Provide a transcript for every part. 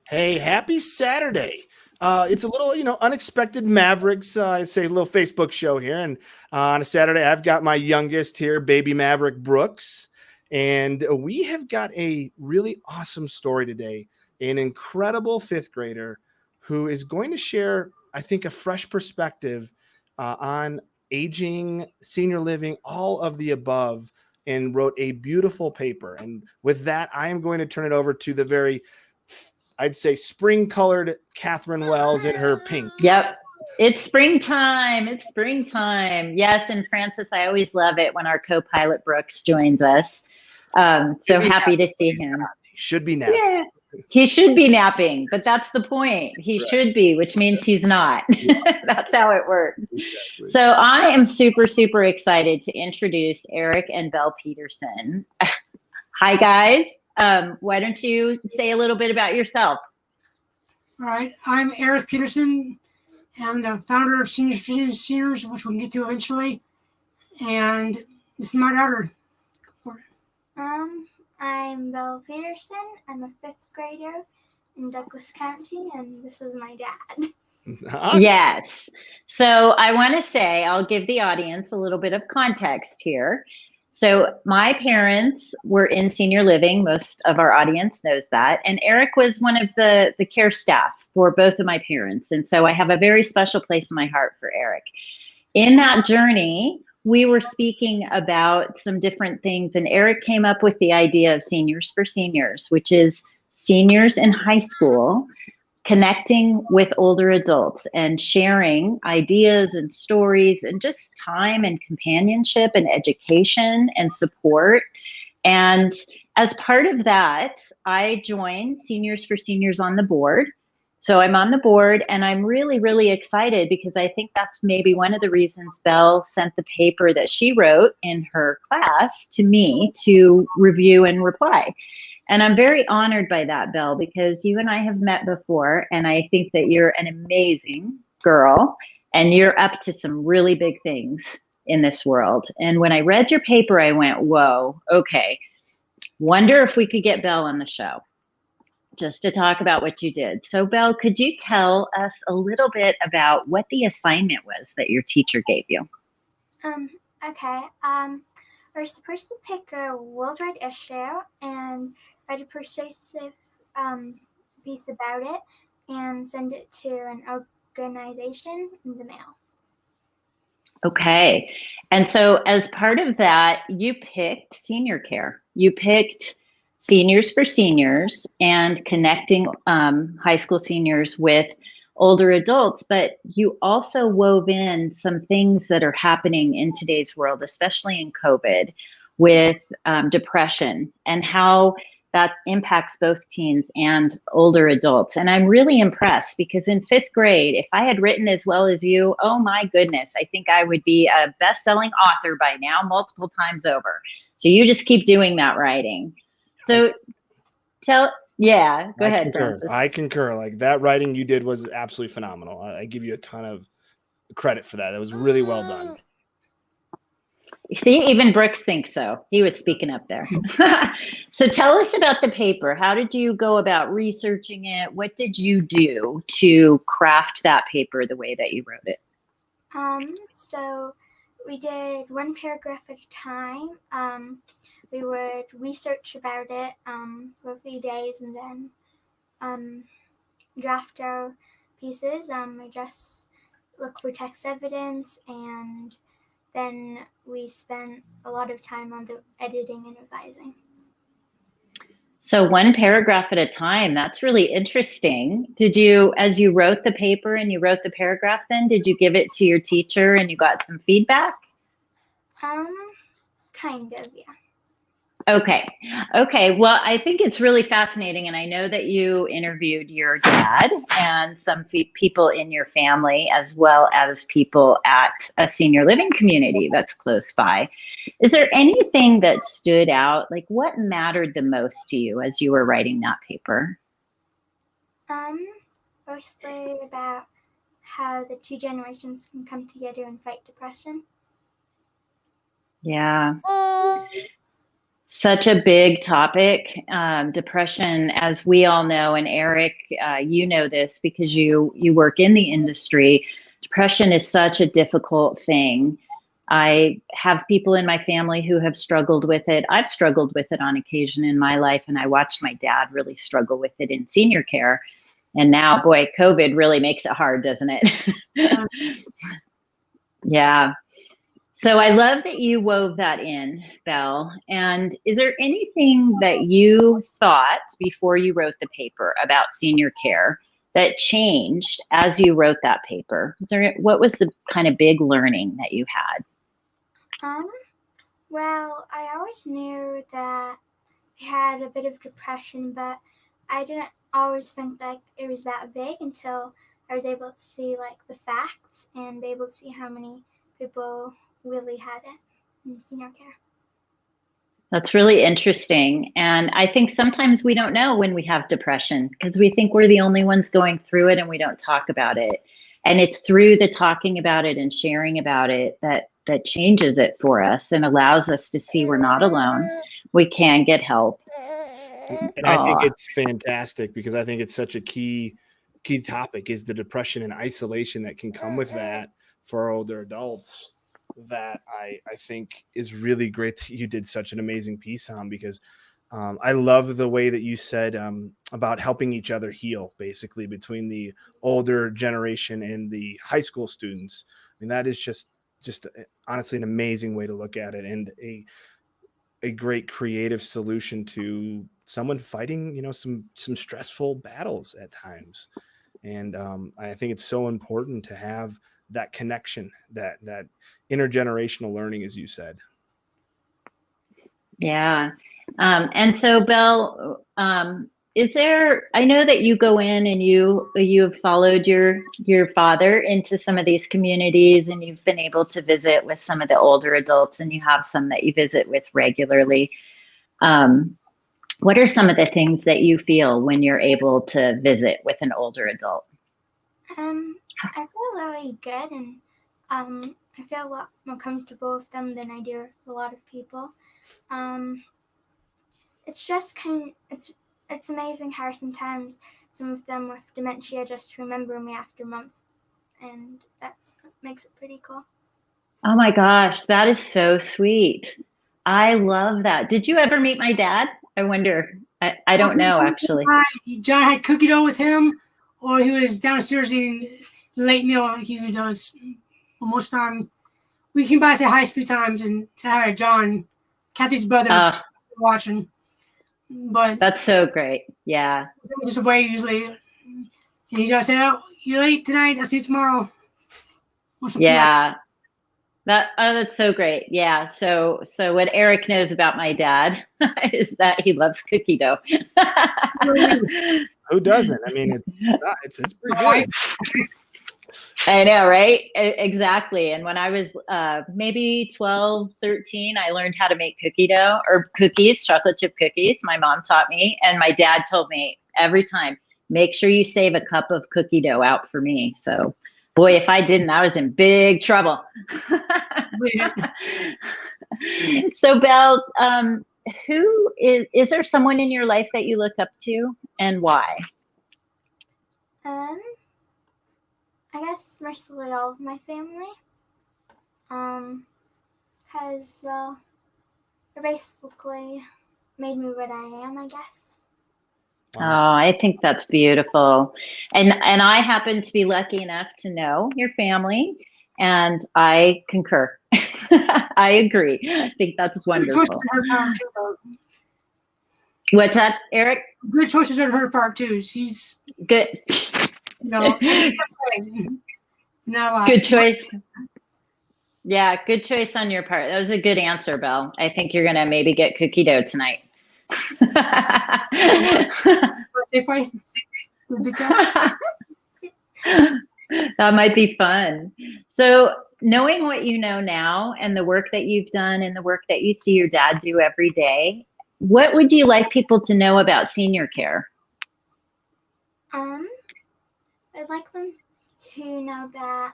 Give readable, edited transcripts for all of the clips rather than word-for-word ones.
Hey, happy Saturday. It's a little, unexpected Mavericks, I'd say a little Facebook show here. And on a Saturday, I've got my youngest here, baby Maverick Brooks. And we have got a really awesome story today. An incredible fifth grader who is going to share, I think, a fresh perspective on aging, senior living, all of the above, and wrote a beautiful paper. And with that, I am going to turn it over to the very, I'd say, spring-colored Catherine Wells in her pink. Yep. It's springtime. It's springtime. Yes. And Francis, I always love it when our co-pilot Brooks joins us. So happy to see him. He should be napping. Yeah. He should be napping, but that's the point. He should be, which means he's not. That's how it works. Exactly. So I am super, super excited to introduce Eric and Belle Peterson. Hi, guys. Why don't you say a little bit about yourself? All right. I'm Eric Peterson. I'm the founder of Seniors for Seniors, which we can get to eventually. And this is my daughter. I'm Belle Peterson. I'm a fifth grader in Douglas County, and this is my dad. Awesome. Yes. So I want to say, I'll give the audience a little bit of context here. So my parents were in senior living. Most of our audience knows that. And Eric was one of the care staff for both of my parents. And so I have a very special place in my heart for Eric. In that journey, we were speaking about some different things. And Eric came up with the idea of Seniors for Seniors, which is seniors in high school connecting with older adults and sharing ideas and stories and just time and companionship and education and support. And as part of that, I joined Seniors for Seniors on the board. So I'm on the board and I'm really, really excited because I think that's maybe one of the reasons Belle sent the paper that she wrote in her class to me to review and reply. And I'm very honored by that, Belle, because you and I have met before, and I think that you're an amazing girl, and you're up to some really big things in this world. And when I read your paper, I went, whoa, okay, wonder if we could get Belle on the show just to talk about what you did. So, Belle, could you tell us a little bit about what the assignment was that your teacher gave you? Okay. We're supposed to pick a worldwide issue and write a persuasive piece about it and send it to an organization in the mail. Okay. And so as part of that, you picked senior care. You picked Seniors for Seniors and connecting high school seniors with older adults, but you also wove in some things that are happening in today's world, especially in COVID, with depression and how that impacts both teens and older adults. And I'm really impressed because in fifth grade, if I had written as well as you, oh my goodness, I think I would be a best-selling author by now, multiple times over. So you just keep doing that writing. So go ahead, Francis. I concur. Like, that writing you did was absolutely phenomenal. I give you a ton of credit for that. That was really well done. See, even Brooks thinks so. He was speaking up there. So tell us about the paper. How did you go about researching it? What did you do to craft that paper the way that you wrote it? So we did one paragraph at a time. We would research about it for a few days and then draft our pieces. I just look for text evidence, and then we spent a lot of time on the editing and revising. So one paragraph at a time, that's really interesting. Did you, as you wrote the paper and you wrote the paragraph then, did you give it to your teacher and you got some feedback? Kind of, yeah. Okay. Well, I think it's really fascinating. And I know that you interviewed your dad and some people in your family, as well as people at a senior living community that's close by. Is there anything that stood out? Like, what mattered the most to you as you were writing that paper? Mostly about how the two generations can come together and fight depression. Yeah. Such a big topic, depression, as we all know, and Eric, you know this because you work in the industry. Depression is such a difficult thing. I have people in my family who have struggled with it. I've struggled with it on occasion in my life, and I watched my dad really struggle with it in senior care. And now, boy, COVID really makes it hard, doesn't it? Yeah. So I love that you wove that in, Belle. And is there anything that you thought before you wrote the paper about senior care that changed as you wrote that paper? What was the kind of big learning that you had? Well, I always knew that I had a bit of depression, but I didn't always think that it was that big until I was able to see like the facts and be able to see how many people really had it in senior care. That's really interesting. And I think sometimes we don't know when we have depression because we think we're the only ones going through it and we don't talk about it. And it's through the talking about it and sharing about it that changes it for us and allows us to see we're not alone. We can get help. And I think it's fantastic because I think it's such a key topic is the depression and isolation that can come with that for our older adults, that I think is really great that you did such an amazing piece on, because I love the way that you said about helping each other heal, basically between the older generation and the high school students. I mean, that is just honestly an amazing way to look at it, and a great creative solution to someone fighting, some stressful battles at times. And I think it's so important to have that connection, that intergenerational learning, as you said. Yeah. And so, Belle, is there, I know that you go in and you have followed your father into some of these communities, and you've been able to visit with some of the older adults, and you have some that you visit with regularly. What are some of the things that you feel when you're able to visit with an older adult? I feel really good, and I feel a lot more comfortable with them than I do with a lot of people. It's just it's amazing how sometimes some of them with dementia just remember me after months, and that makes it pretty cool. Oh my gosh, that is so sweet. I love that. Did you ever meet my dad? I wonder. I don't know, actually. John had cookie dough with him, or he was downstairs eating late meal like he usually does. But most of the time, we came by, say hi a few times, and say hi to John, Kathy's brother, watching. But that's so great. Yeah. Just a way usually. And he just said, "Oh, you're late tonight. I'll see you tomorrow." Yeah. That's so great. Yeah. So what Eric knows about my dad is that he loves cookie dough. Who doesn't? I mean, it's pretty good. I know, right? Exactly. And when I was maybe 12, 13, I learned how to make cookie dough or cookies, chocolate chip cookies. My mom taught me, and my dad told me every time, make sure you save a cup of cookie dough out for me. So, boy, if I didn't, I was in big trouble. So, Belle, who is there someone in your life that you look up to, and why? I guess mostly all of my family has, well, basically made me what I am, I guess. Wow. Oh, I think that's beautiful. And I happen to be lucky enough to know your family, and I concur. I agree. I think that's wonderful. What's that, Eric? Good choices on her part too. She's good. Good choice. Yeah, good choice on your part. That was a good answer, Belle. I think you're gonna maybe get cookie dough tonight. That might be fun. So, knowing what you know now and the work that you've done and the work that you see your dad do every day, what would you like people to know about senior care? I'd like them to know that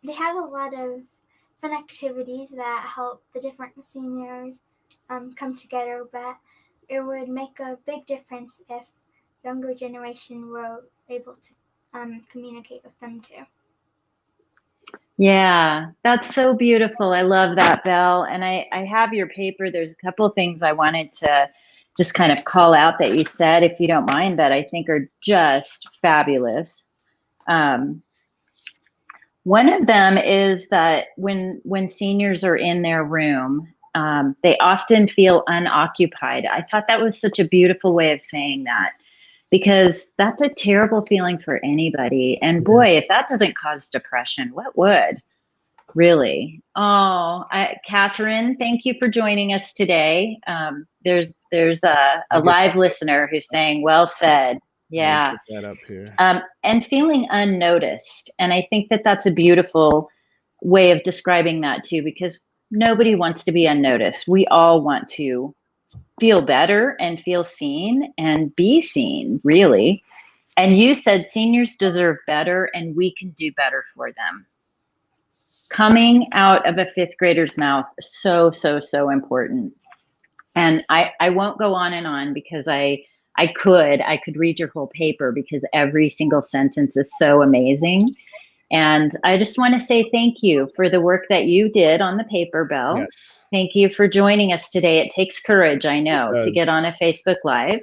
they have a lot of fun activities that help the different seniors come together, but it would make a big difference if younger generation were able to communicate with them too. Yeah, that's so beautiful. I love that, Belle. And I have your paper. There's a couple of things I wanted to just kind of call out that you said, if you don't mind, that I think are just fabulous. One of them is that when seniors are in their room, they often feel unoccupied. I thought that was such a beautiful way of saying that, because that's a terrible feeling for anybody. And boy, if that doesn't cause depression, what would? Really? Oh, Catherine, thank you for joining us today. There's a live listener who's saying, well said. Yeah. Put that up here. And feeling unnoticed. And I think that that's a beautiful way of describing that too, because nobody wants to be unnoticed. We all want to feel better and feel seen and be seen, really. And you said seniors deserve better and we can do better for them. Coming out of a fifth grader's mouth, so important. And I won't go on and on, because I could read your whole paper, because every single sentence is so amazing. And I just want to say thank you for the work that you did on the paper, Belle. Yes. Thank you for joining us today. It takes courage, I know, to get on a Facebook Live.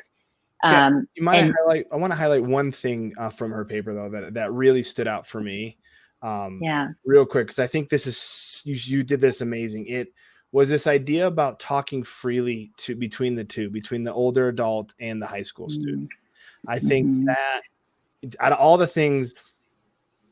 You might highlight. I want to highlight one thing from her paper, though, that really stood out for me. Real quick, because I think this is you did this amazing. It was this idea about talking freely between the older adult and the high school student. I think that out of all the things,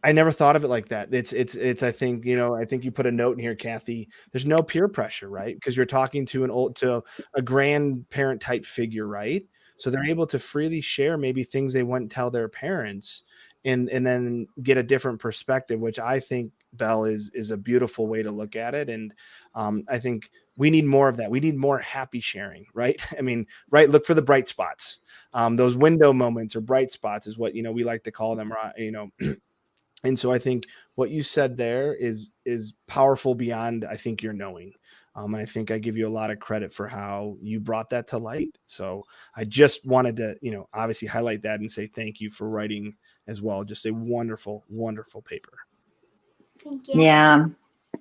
I never thought of it like that. It's I think, I think you put a note in here, Kathy. There's no peer pressure, right? Because you're talking to a grandparent type figure, right? So they're able to freely share maybe things they wouldn't tell their parents, and then get a different perspective, which I think, Belle, is a beautiful way to look at it. And I think we need more of that. We need more happy sharing, right? I mean, right. Look for the bright spots. Those window moments or bright spots is what, we like to call them, right? And so I think what you said there is powerful beyond, I think, your knowing. And I think I give you a lot of credit for how you brought that to light. So I just wanted to, obviously highlight that and say thank you for writing as well. Just a wonderful, wonderful paper. Thank you. Yeah.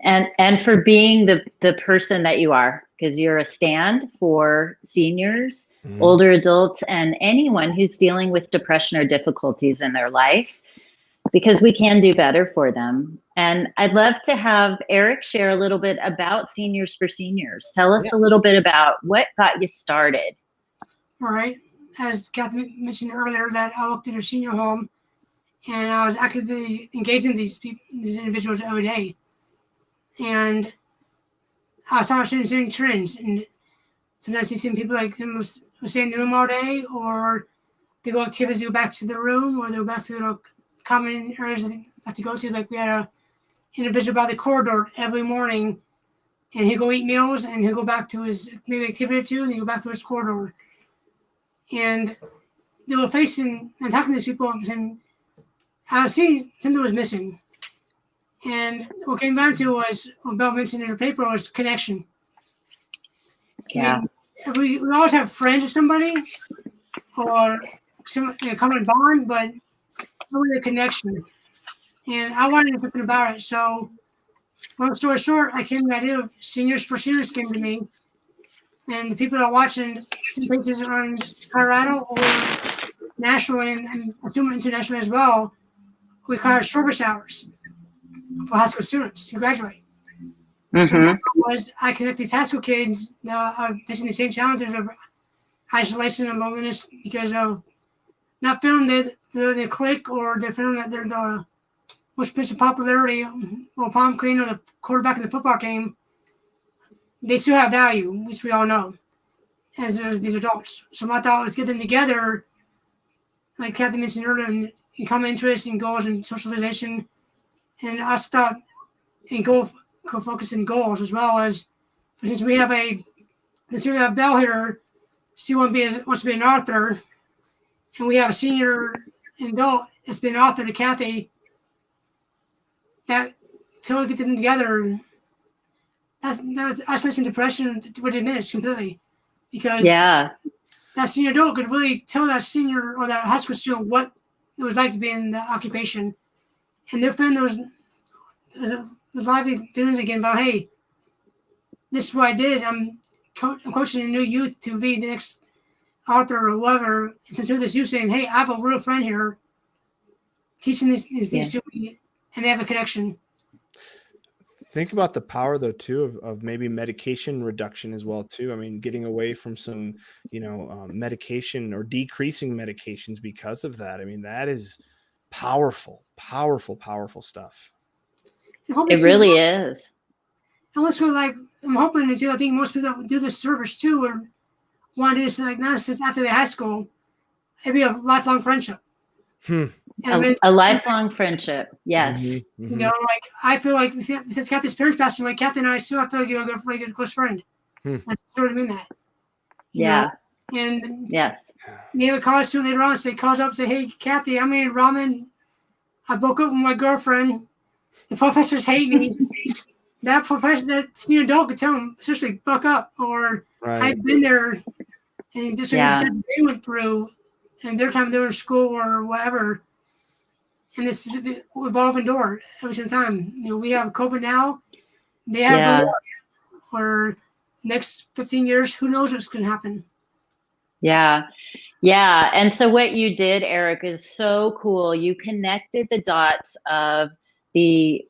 And for being the person that you are, because you're a stand for seniors, older adults, and anyone who's dealing with depression or difficulties in their life, because we can do better for them. And I'd love to have Eric share a little bit about Seniors for Seniors. Tell us a little bit about what got you started. All right. As Kathy mentioned earlier, that I worked in a senior home, and I was actively engaging these individuals every day. And I started seeing trends. And sometimes you see people like them will stay in the room all day, or they go activities, they go back to the room, or they go back to their common areas that they have to go to. Like we had an individual by the corridor every morning, and he'd go eat meals, and he'd go back to his maybe activity or two, and he'd go back to his corridor. And they were facing and talking to these people, and I was seeing something was missing. And what came down to was, what Belle mentioned in her paper, was connection. Yeah. I mean, we always have friends with somebody, or some common bond, but really a connection. And I wanted to do something about it. So, long story short, I came to the idea of Seniors for Seniors came to me. And the people that are watching some places around Colorado or nationally, and assuming internationally as well, we call it service hours for high school students to graduate. So I connect these high school kids that are facing the same challenges of isolation and loneliness because of not feeling that they're the clique, or they're feeling that they're the most piece of popularity or prom queen or the quarterback of the football team. They still have value, which we all know, as these adults. So my thought was get them together, like Kathy mentioned earlier, in common interests and goals and socialization. And I also thought in go focus in goals, as well as, for instance, we have Belle here. She wants to be an author, and we have a senior adult that's been an author to Kathy. That till we get them together, isolation depression would diminish completely, because Yeah. that senior adult could really tell that senior or that high school student what it was like to be in the occupation, and they're feeling those lively feelings again about, hey, this is what I did. I'm coaching a new youth to be the next author or whatever. And to do this, you saying, hey, I have a real friend here teaching these things to me, and they have a connection. Think about the power, though, too, of maybe medication reduction as well, too. I mean, getting away from some, medication or decreasing medications because of that. I mean, that is powerful, powerful, powerful stuff. It really is. And let's go, like, I'm hoping to do, I think most people that do this service too, or want to do this, like, not since after the high school, it'd be a lifelong friendship. A lifelong friendship. Yes. Mm-hmm, mm-hmm. Like, I feel like since Kathy's parents passed away, Kathy and I still, I feel like you're a really good close friend. That's sort of mean that. You know? And yes. They would call us soon later on, say, calls up and say, hey, Kathy, I'm in ramen. I broke up with my girlfriend. The professors hate me. That professor, that senior adult could tell them, seriously, buck up. Or I've been there, and just what they went through, and their time they were in school or whatever. And this is an evolving door every single time. We have COVID now. They have the war. Or next 15 years, who knows what's going to happen. Yeah. Yeah. And so what you did, Eric, is so cool. You connected the dots of the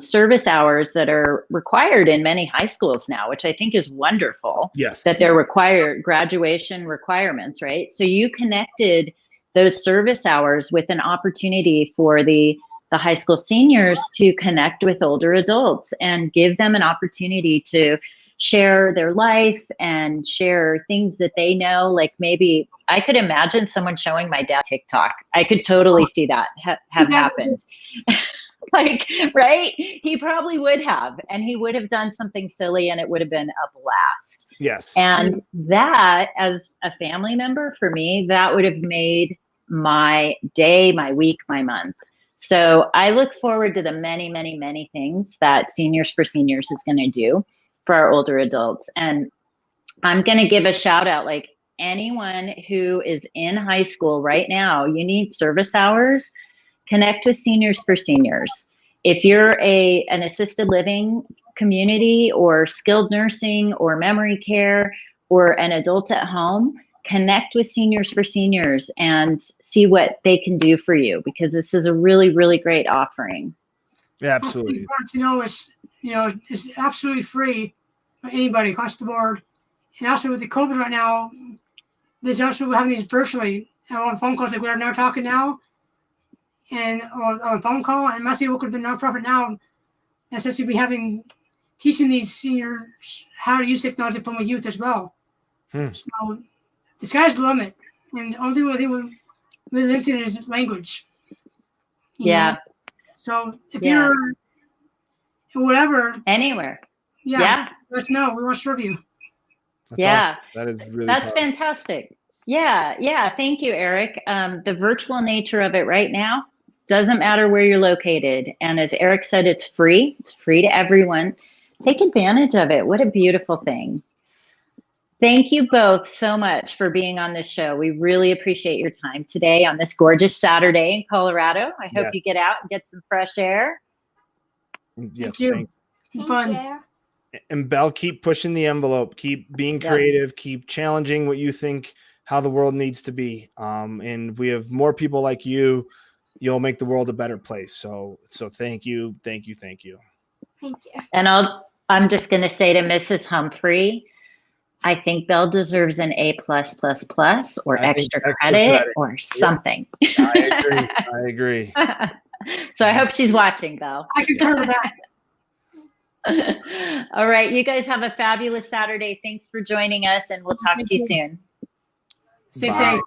service hours that are required in many high schools now, which I think is wonderful. Yes. That they're required graduation requirements, right? So you connected those service hours with an opportunity for the high school seniors to connect with older adults and give them an opportunity to share their life and share things that they know. Like, maybe I could imagine someone showing my dad TikTok. I could totally see that have happened. Like, right? He probably would have, and he would have done something silly, and it would have been a blast. Yes. And that, as a family member, for me, that would have made my day, my week, my month. So I look forward to the many, many, many things that Seniors for Seniors is going to do for our older adults. And I'm going to give a shout out, like, anyone who is in high school right now, you need service hours. Connect with Seniors for Seniors. If you're an assisted living community or skilled nursing or memory care or an adult at home, connect with Seniors for Seniors and see what they can do for you, because this is a really, really great offering. Yeah, absolutely. It's important to know it's absolutely free for anybody across the board. And also with the COVID right now, there's also having these virtually on phone calls like we're now talking now. And on a phone call, and mostly work with the nonprofit now, that's just to be teaching these seniors how to use technology from a youth as well. So the sky's the limit, and the only thing we're limited is language. You know? So if you're whatever, anywhere, let us know. We want to serve you. That's awesome. That is really powerful. Fantastic. Yeah. Thank you, Eric. The virtual nature of it right now doesn't matter where you're located. And as Eric said, it's free. It's free to everyone. Take advantage of it. What a beautiful thing. Thank you both so much for being on this show. We really appreciate your time today on this gorgeous Saturday in Colorado. I hope you get out and get some fresh air. Thank you. Thank you. And Belle, keep pushing the envelope. Keep being creative. Keep challenging what you think how the world needs to be. And if we have more people like you, you'll make the world a better place. So thank you. Thank you. And I'm just going to say to Mrs. Humphrey, I think Belle deserves an A+++ or extra credit or something. I agree. So I hope she's watching, Belle. I concur with that. All right. You guys have a fabulous Saturday. Thanks for joining us, and we'll talk to you soon. Stay safe.